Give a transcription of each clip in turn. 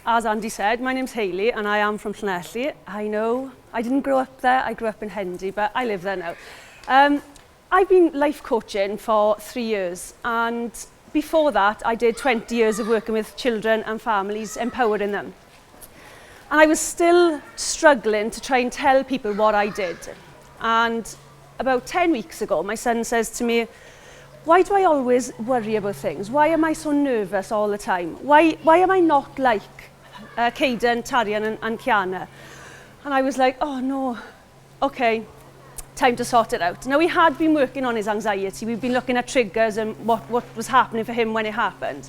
as Andy said, my name's Hayley and I am from Llanelli. I know, I didn't grow up there, I grew up in Hendy, but I live there now. I've been life coaching for 3 years, and before that I did 20 years of working with children and families, empowering them. And I was still struggling to try and tell people what I did. And about 10 weeks ago, my son says to me, why do I always worry about things? Why am I so nervous all the time? Why am I not like Caden, Tarian and Kiana? And I was like, oh no, okay, time to sort it out. Now, we had been working on his anxiety. We've been looking at triggers and what was happening for him when it happened.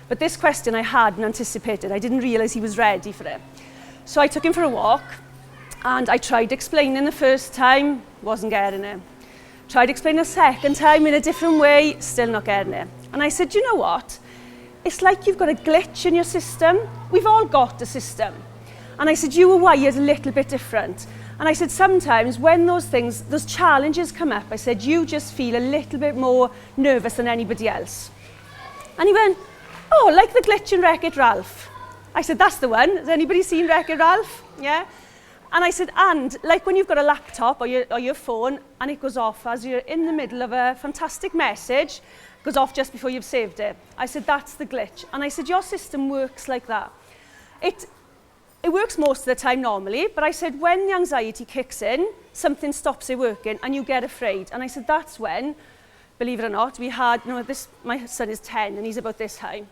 But this question I hadn't anticipated. I didn't realise he was ready for it. So I took him for a walk and I tried explaining the first time, wasn't getting it. Tried explaining the second time in a different way, still not getting it. And I said, you know what? It's like you've got a glitch in your system. We've all got a system. And I said, you were wired a little bit different. And I said, sometimes when those challenges come up, I said, you just feel a little bit more nervous than anybody else. And he went, oh, like the glitch in Wreck-It Ralph. I said, that's the one. Has anybody seen Wreck-It Ralph? Yeah? And I said, and like when you've got a laptop or your phone and it goes off as you're in the middle of a fantastic message, goes off just before you've saved it. I said, that's the glitch. And I said, your system works like that. It works most of the time normally, but I said, when the anxiety kicks in, something stops it working and you get afraid. And I said, that's when, believe it or not, we had, my son is 10 and he's about this high.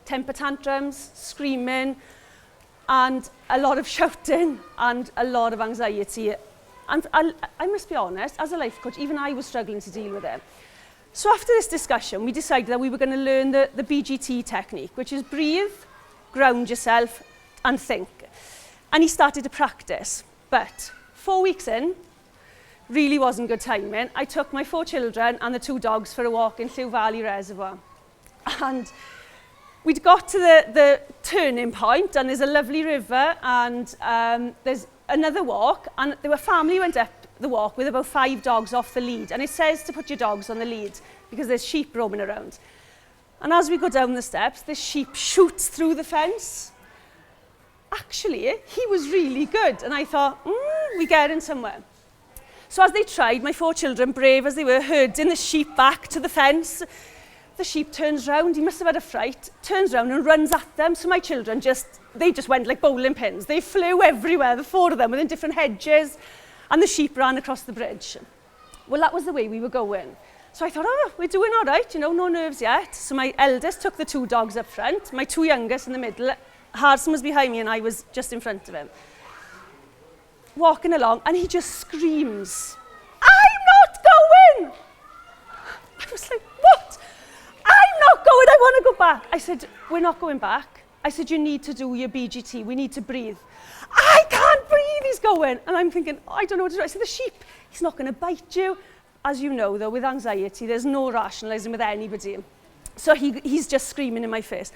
Temper tantrums, screaming, and a lot of shouting and a lot of anxiety. And I must be honest, as a life coach, even I was struggling to deal with it. So after this discussion, we decided that we were going to learn the BGT technique, which is breathe, ground yourself, and think. And he started to practice. But 4 weeks in, really wasn't good timing. I took my 4 children and the 2 dogs for a walk in Lliw Valley Reservoir. And we'd got to the turning point, and there's a lovely river, and there's another walk, and a family went up the walk with about 5 dogs off the lead, and it says to put your dogs on the lead because there's sheep roaming around. And as we go down the steps, this sheep shoots through the fence. Actually, he was really good, and I thought, we're getting somewhere. So as they tried, my 4 children, brave as they were, herding the sheep back to the fence. The sheep turns round, he must have had a fright, turns round and runs at them. So my children they just went like bowling pins. They flew everywhere, the 4 of them, within different hedges, and the sheep ran across the bridge. Well, that was the way we were going. So I thought, oh, we're doing all right, no nerves yet. So my eldest took the 2 dogs up front, my 2 youngest in the middle. Harrison was behind me and I was just in front of him. Walking along, and he just screams, I'm not going! I was like, what? I'm not going, I want to go back. I said, we're not going back. I said, you need to do your BGT, we need to breathe. I can't breathe, he's going. And I'm thinking, I don't know what to do. I said, the sheep, he's not going to bite you. As you know, though, with anxiety, there's no rationalising with anybody. So he's just screaming in my face.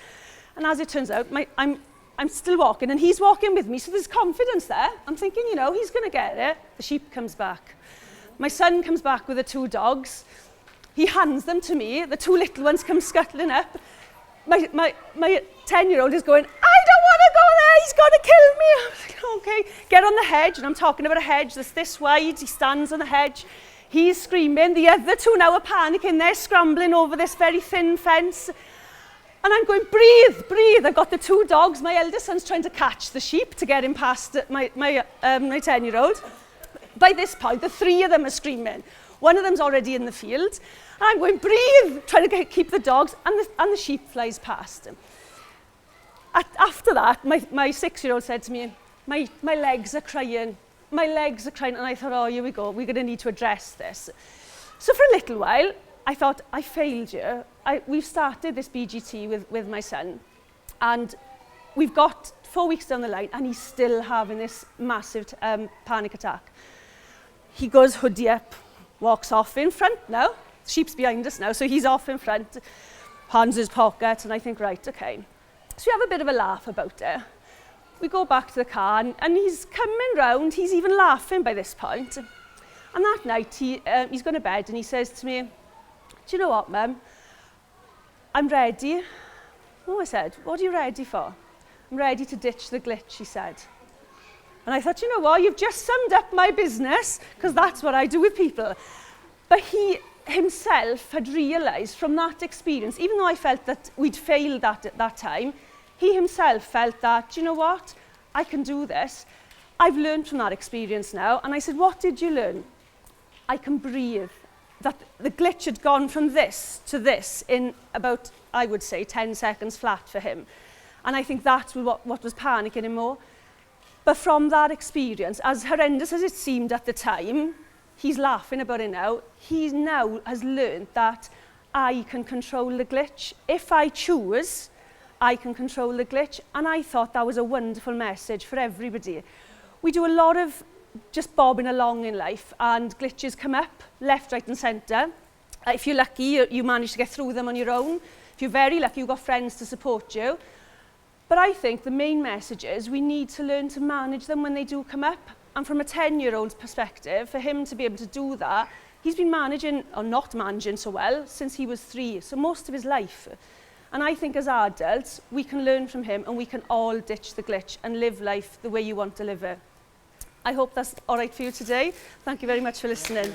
And as it turns out, I'm still walking, and he's walking with me, so there's confidence there. I'm thinking, he's going to get it. The sheep comes back. My son comes back with the 2 dogs. He hands them to me. The 2 little ones come scuttling up. My 10-year-old is going, I don't want to go there, he's going to kill me. I was like, okay, get on the hedge. And I'm talking about a hedge that's this wide. He stands on the hedge. He's screaming. The other 2 now are panicking. They're scrambling over this very thin fence. And I'm going, breathe, breathe. I've got the 2 dogs. My eldest son's trying to catch the sheep to get him past my 10-year-old. By this point, the 3 of them are screaming. One of them's already in the field. And I'm going, breathe, trying to keep the dogs, and the sheep flies past. After that, my 6-year-old said to me, my legs are crying. My legs are crying. And I thought, oh, here we go. We're going to need to address this. So for a little while, I thought, I failed you. We've started this BGT with my son, and we've got 4 weeks down the line, and he's still having this massive panic attack. He goes hoodie up, walks off in front now. Sheep's behind us now, so he's off in front, hands in his pocket, and I think, right, okay. So we have a bit of a laugh about it. We go back to the car, and he's coming round. He's even laughing by this point. And that night, he's going to bed, and he says to me, do you know what, Mum? I'm ready. Oh, I said, what are you ready for? I'm ready to ditch the glitch, he said. And I thought, you know what, you've just summed up my business, because that's what I do with people. But he himself had realised from that experience, even though I felt that we'd failed at that time, he himself felt that, you know what, I can do this. I've learned from that experience now. And I said, what did you learn? I can breathe. That the glitch had gone from this to this in about, I would say, 10 seconds flat for him. And I think that's what was panicking him more. But from that experience, as horrendous as it seemed at the time, he's laughing about it now. He now has learned that I can control the glitch. If I choose, I can control the glitch. And I thought that was a wonderful message for everybody. We do a lot of just bobbing along in life, and glitches come up left, right and centre. If you're lucky, you manage to get through them on your own. If you're very lucky, you've got friends to support you. But I think the main message is we need to learn to manage them when they do come up. And from a 10-year-old's perspective, for him to be able to do that, he's been managing, or not managing so well, since he was 3, so most of his life. And I think as adults, we can learn from him and we can all ditch the glitch and live life the way you want to live it. I hope that's all right for you today. Thank you very much for listening.